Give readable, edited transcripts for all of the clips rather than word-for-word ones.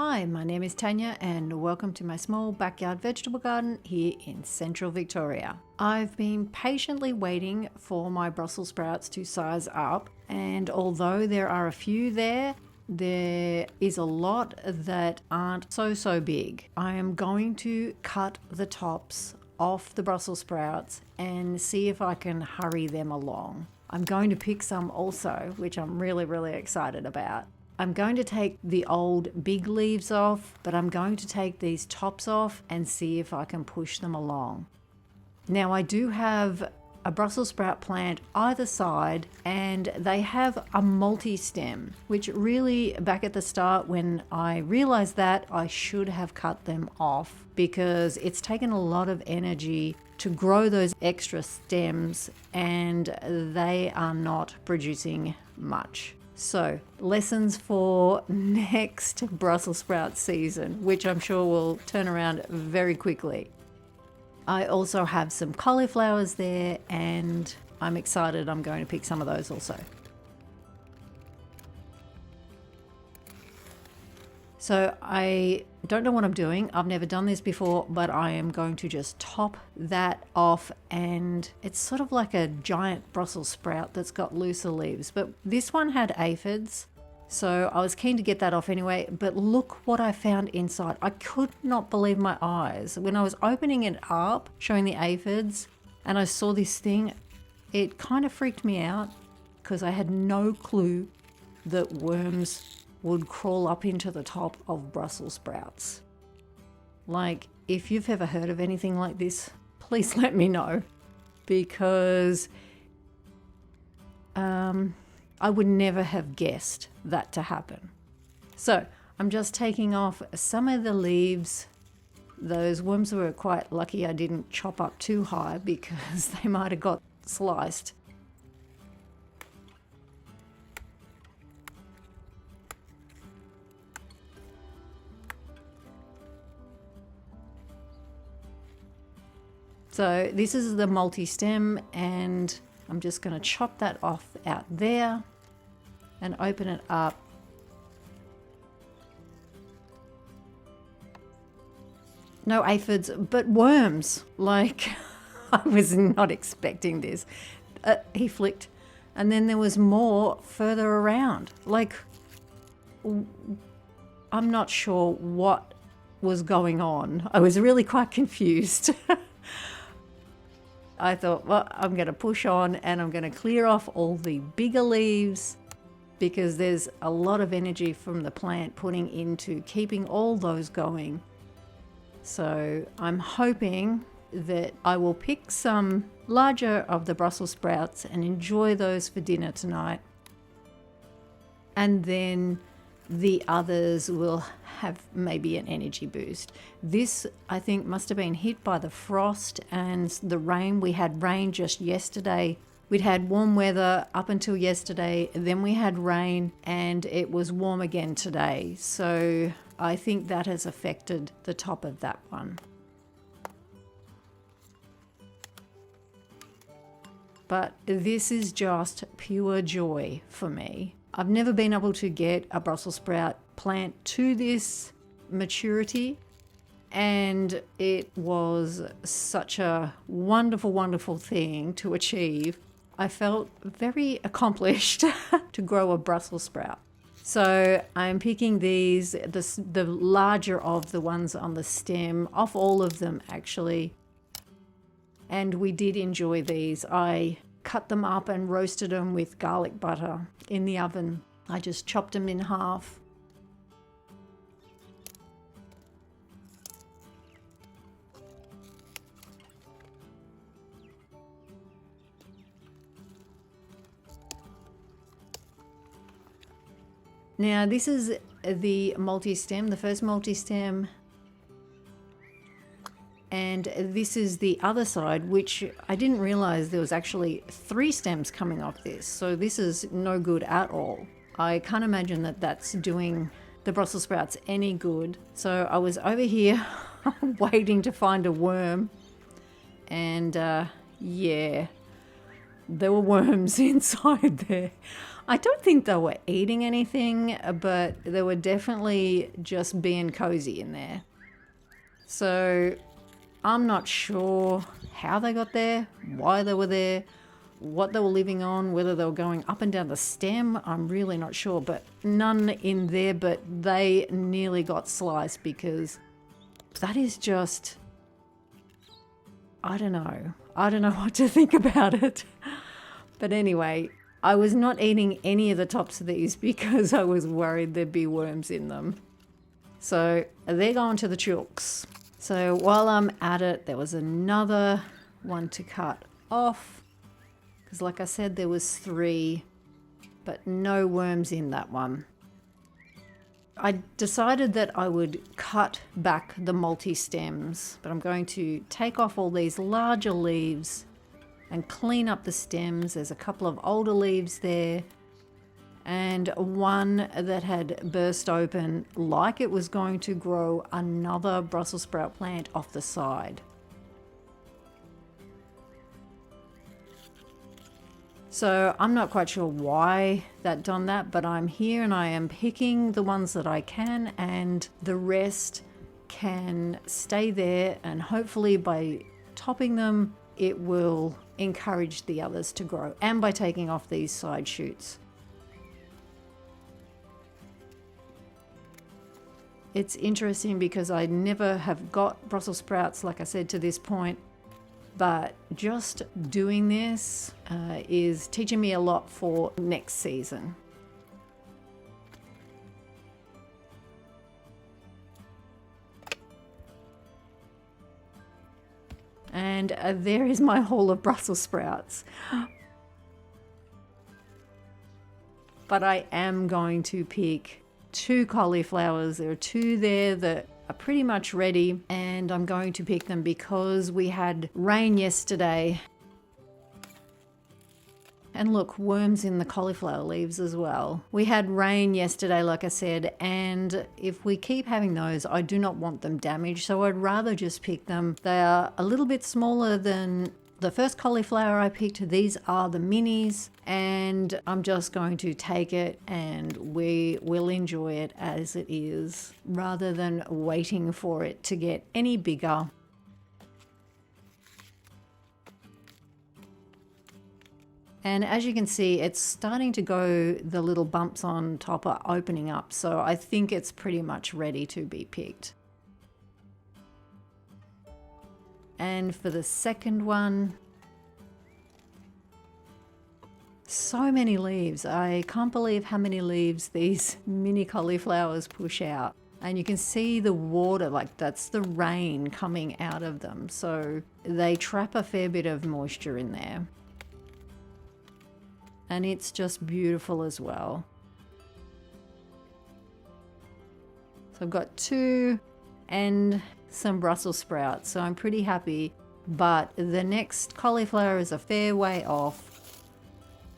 Hi, my name is Tanya and welcome to my small backyard vegetable garden here in central Victoria. I've been patiently waiting for my Brussels sprouts to size up, and although there are a few there is a lot that aren't so big. I am going to cut the tops off the Brussels sprouts and see if I can hurry them along. I'm going to pick some also, which I'm really excited about. I'm going to take the old big leaves off, but I'm going to take these tops off and see if I can push them along. Now I do have a Brussels sprout plant either side, and they have a multi-stem, which really back at the start when I realized that, I should have cut them off because it's taken a lot of energy to grow those extra stems and they are not producing much. So, lessons for next Brussels sprout season, which I'm sure will turn around very quickly. I also have some cauliflowers there and I'm excited I'm going to pick some of those also. So I don't know what I'm doing. I've never done this before, but I am going to just top that off, and it's sort of like a giant Brussels sprout that's got looser leaves. But this one had aphids, so I was keen to get that off anyway. But look what I found inside. I could not believe my eyes. When I was opening it up, showing the aphids, and I saw this thing, it kind of freaked me out because I had no clue that worms would crawl up into the top of Brussels sprouts. Like, if you've ever heard of anything like this, please let me know, because I would never have guessed that to happen. So I'm just taking off some of the leaves. Those worms were quite lucky I didn't chop up too high because they might have got sliced. So this is the multi-stem, and I'm just going to chop that off out there and open it up. No aphids, but worms. Like, I was not expecting this. He flicked, and then there was more further around. Like, I'm not sure what was going on. I was really quite confused. I thought, well, I'm going to push on and I'm going to clear off all the bigger leaves because there's a lot of energy from the plant putting into keeping all those going. So I'm hoping that I will pick some larger of the Brussels sprouts and enjoy those for dinner tonight. And then the others will have maybe an energy boost. This, I think, must have been hit by the frost and the rain. We had rain just yesterday. We'd had warm weather up until yesterday, then we had rain and it was warm again today. So I think that has affected the top of that one. But this is just pure joy for me. I've never been able to get a Brussels sprout plant to this maturity, and it was such a wonderful thing to achieve. I felt very accomplished to grow a Brussels sprout. So I'm picking these, the larger of the ones on the stem, off all of them actually. And we did enjoy these. I cut them up and roasted them with garlic butter in the oven. I just chopped them in half. Now this is the multi-stem, the first multi-stem. And this is the other side, which I didn't realize there was actually 3 stems coming off this. So this is no good at all. I can't imagine that that's doing the Brussels sprouts any good. So I was over here waiting to find a worm. And yeah, there were worms inside there. I don't think they were eating anything, but they were definitely just being cozy in there. So I'm not sure how they got there, why they were there, what they were living on, whether they were going up and down the stem. I'm really not sure, but none in there, but they nearly got sliced because that is just, I don't know what to think about it. But anyway, I was not eating any of the tops of these because I was worried there'd be worms in them. So they're going to the chooks. So while I'm at it, there was another one to cut off. Because like I said, there was 3, but no worms in that one. I decided that I would cut back the multi-stems, but I'm going to take off all these larger leaves and clean up the stems. There's a couple of older leaves there and one that had burst open like it was going to grow another Brussels sprout plant off the side. So I'm not quite sure why that done that, but I'm here and I am picking the ones that I can, and the rest can stay there, and hopefully by topping them it will encourage the others to grow, and by taking off these side shoots. It's interesting because I never have got Brussels sprouts, like I said, to this point, but just doing this is teaching me a lot for next season. And there is my haul of Brussels sprouts. But I am going to pick 2 cauliflowers. There are 2 there that are pretty much ready, and I'm going to pick them because we had rain yesterday. And look, worms in the cauliflower leaves as well. We had rain yesterday, like I said, and if we keep having those, I do not want them damaged, so I'd rather just pick them. They are a little bit smaller than the first cauliflower I picked. These are the minis, and I'm just going to take it and we will enjoy it as it is, rather than waiting for it to get any bigger. And as you can see, it's starting to go, the little bumps on top are opening up, so I think it's pretty much ready to be picked. And for the second one, so many leaves. I can't believe how many leaves these mini cauliflowers push out. And you can see the water, like that's the rain coming out of them. So they trap a fair bit of moisture in there. And it's just beautiful as well. So I've got 2 and some Brussels sprouts, so I'm pretty happy. But the next cauliflower is a fair way off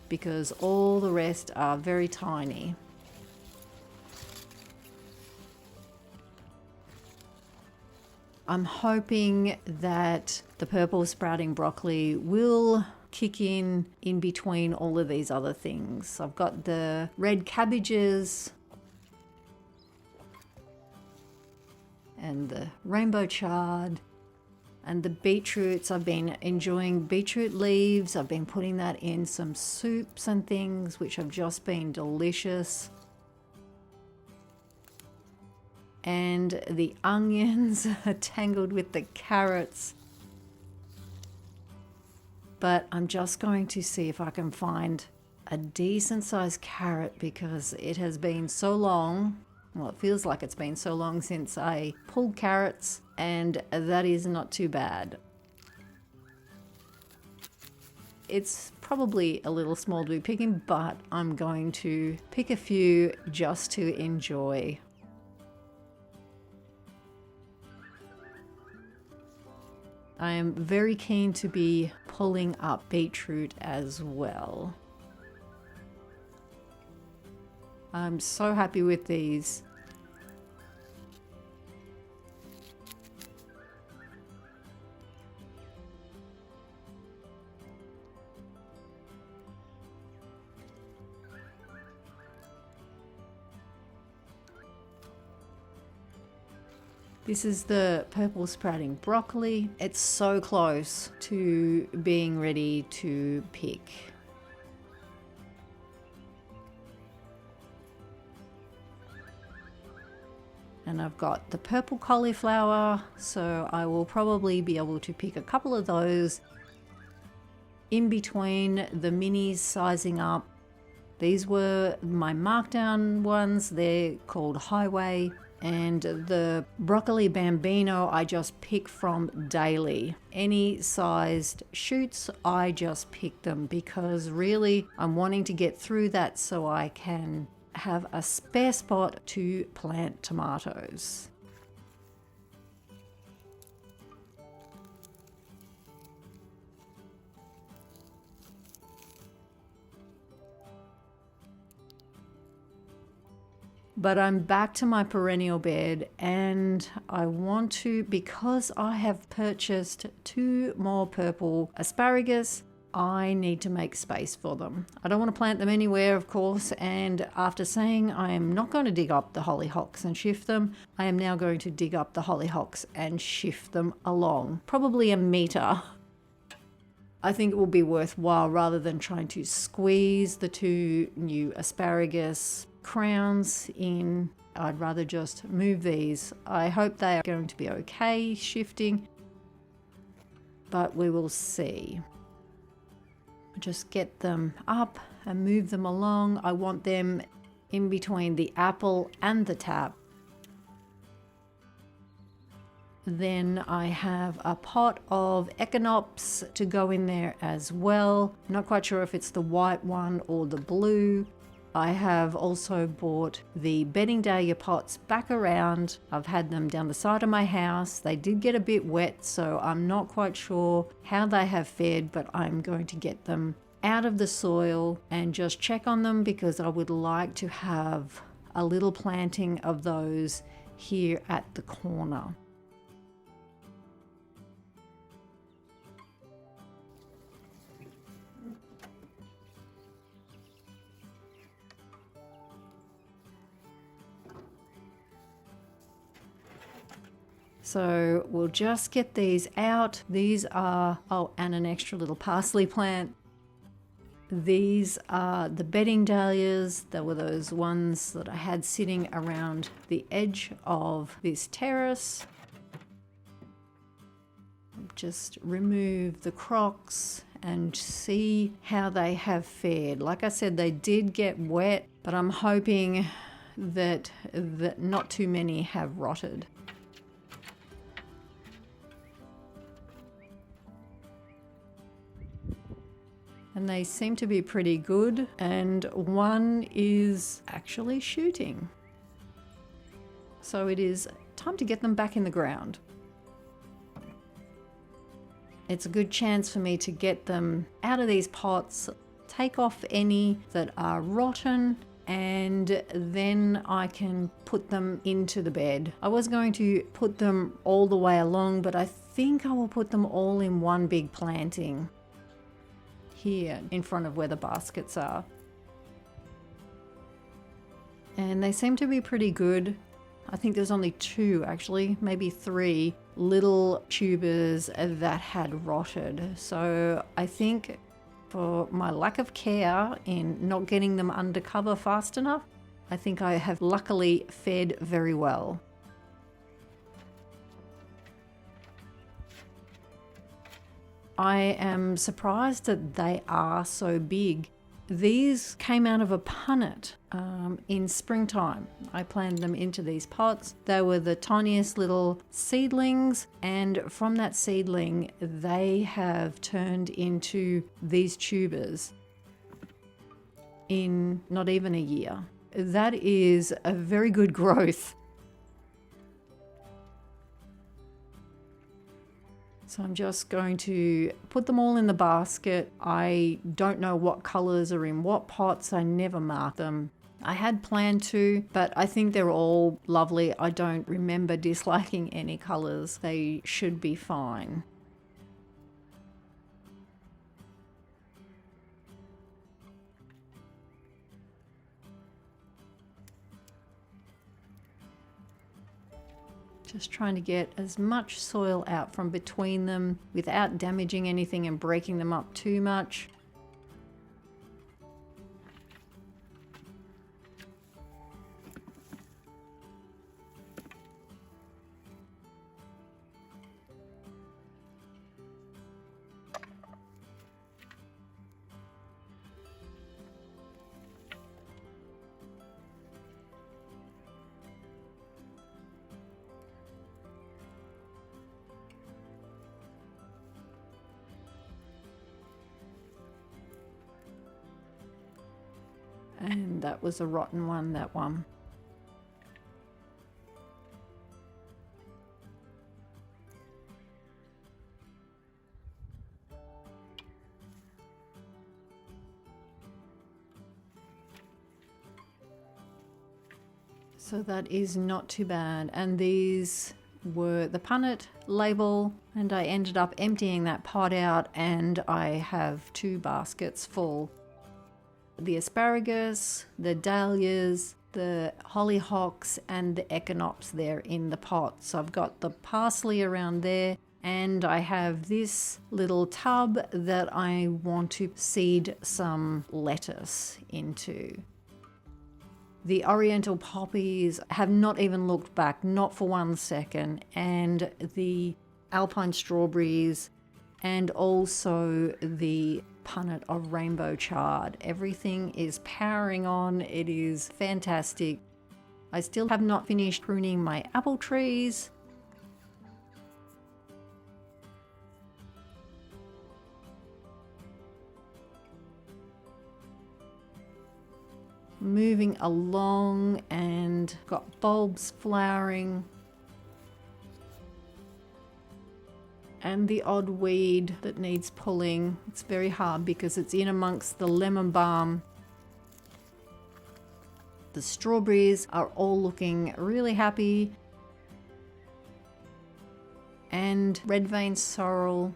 because all the rest are very tiny. I'm hoping that the purple sprouting broccoli will kick in between all of these other things. I've got the red cabbages and the rainbow chard and the beetroots. I've been enjoying beetroot leaves. I've been putting that in some soups and things, which have just been delicious. And the onions are tangled with the carrots. But I'm just going to see if I can find a decent sized carrot because it has been so long. Well, it feels like it's been so long since I pulled carrots, and that is not too bad. It's probably a little small to be picking, but I'm going to pick a few just to enjoy. I am very keen to be pulling up beetroot as well. I'm so happy with these. This is the purple sprouting broccoli. It's so close to being ready to pick. And I've got the purple cauliflower, so I will probably be able to pick a couple of those in between the minis sizing up. These were my markdown ones. They're called Highway. And the broccoli bambino I just pick from daily. Any sized shoots, I just pick them because really I'm wanting to get through that so I can have a spare spot to plant tomatoes. But I'm back to my perennial bed, and I want to, because I have purchased 2 more purple asparagus, I need to make space for them. I don't want to plant them anywhere, of course, and after saying I am not going to dig up the hollyhocks and shift them, I am now going to dig up the hollyhocks and shift them along, probably a meter. I think it will be worthwhile rather than trying to squeeze the 2 new asparagus crowns in. I'd rather just move these. I hope they are going to be okay shifting, but we will see. Just get them up and move them along. I want them in between the apple and the tap. Then I have a pot of echinops to go in there as well. Not quite sure if it's the white one or the blue. I have also bought the bedding dahlia pots back around. I've had them down the side of my house. They did get a bit wet, so I'm not quite sure how they have fared, but I'm going to get them out of the soil and just check on them because I would like to have a little planting of those here at the corner. So we'll just get these out. These are, oh, and an extra little parsley plant. These are the bedding dahlias. They were those ones that I had sitting around the edge of this terrace. Just remove the crocks and see how they have fared. Like I said, they did get wet, but I'm hoping that not too many have rotted. And they seem to be pretty good, and one is actually shooting. So it is time to get them back in the ground. It's a good chance for me to get them out of these pots, take off any that are rotten, and then I can put them into the bed. I was going to put them all the way along, but I think I will put them all in one big planting here in front of where the baskets are. And they seem to be pretty good. I think there's only 2 actually, maybe 3 little tubers that had rotted. So I think for my lack of care in not getting them under cover fast enough, I think I have luckily fared very well. I am surprised that they are so big. These came out of a punnet in springtime. I planted them into these pots. They were the tiniest little seedlings, and from that seedling they have turned into these tubers in not even a year. That is a very good growth. So I'm just going to put them all in the basket. I don't know what colors are in what pots. I never mark them. I had planned to, but I think they're all lovely. I don't remember disliking any colors. They should be fine. Just trying to get as much soil out from between them without damaging anything and breaking them up too much. And that was a rotten one, that one. So that is not too bad. And these were the punnet label, and I ended up emptying that pot out, and I have 2 baskets full. The asparagus, the dahlias, the hollyhocks, and the echinops there in the pot. So I've got the parsley around there, and I have this little tub that I want to seed some lettuce into. The oriental poppies have not even looked back, not for 1 second, and the alpine strawberries, and also the punnet of rainbow chard. Everything is powering on. It is fantastic. I still have not finished pruning my apple trees. Moving along, and got bulbs flowering. And the odd weed that needs pulling. It's very hard because it's in amongst the lemon balm. The strawberries are all looking really happy. And red vein sorrel.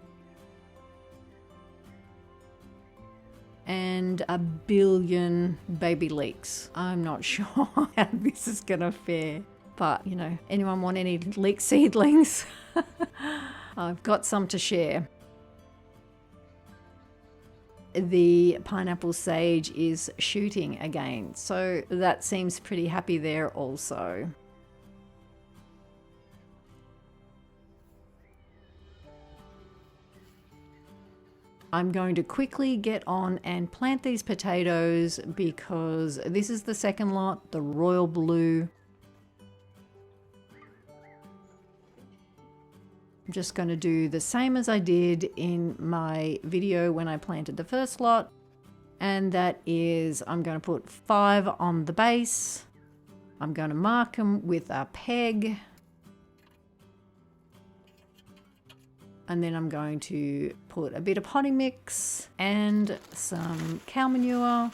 And a billion baby leeks. I'm not sure how this is gonna fare. But, you know, anyone want any leek seedlings? I've got some to share. The pineapple sage is shooting again, so that seems pretty happy there also. I'm going to quickly get on and plant these potatoes because this is the second lot, the royal blue. I'm just going to do the same as I did in my video when I planted the first lot, and that is I'm going to put 5 on the base. I'm going to mark them with a peg, and then I'm going to put a bit of potting mix and some cow manure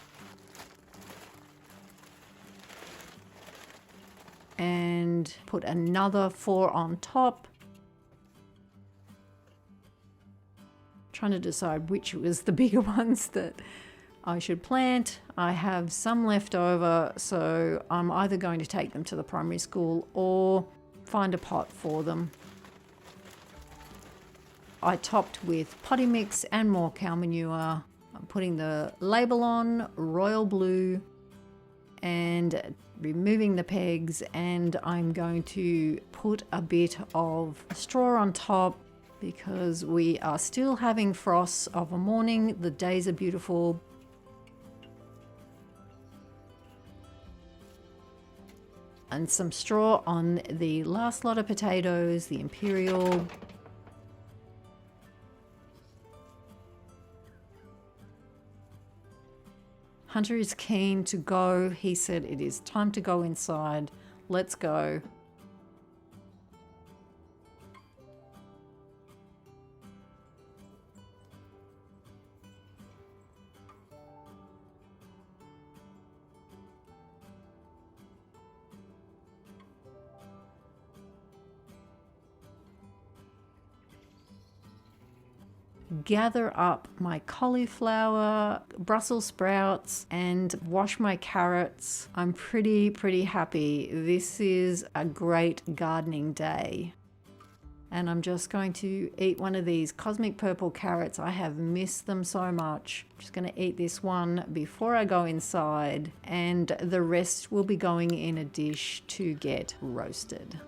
and put another 4 on top. Trying to decide which was the bigger ones that I should plant. I have some left over, so I'm either going to take them to the primary school or find a pot for them. I topped with potting mix and more cow manure. I'm putting the label on, royal blue, and removing the pegs, and I'm going to put a bit of straw on top because we are still having frosts of a morning. The days are beautiful. And some straw on the last lot of potatoes, the Imperial. Hunter is keen to go. He said it is time to go inside. Let's go. gather up my cauliflower, Brussels sprouts, and wash my carrots. I'm pretty happy. This is a great gardening day. And I'm just going to eat one of these cosmic purple carrots. I have missed them so much. I'm just going to eat this one before I go inside, and the rest will be going in a dish to get roasted.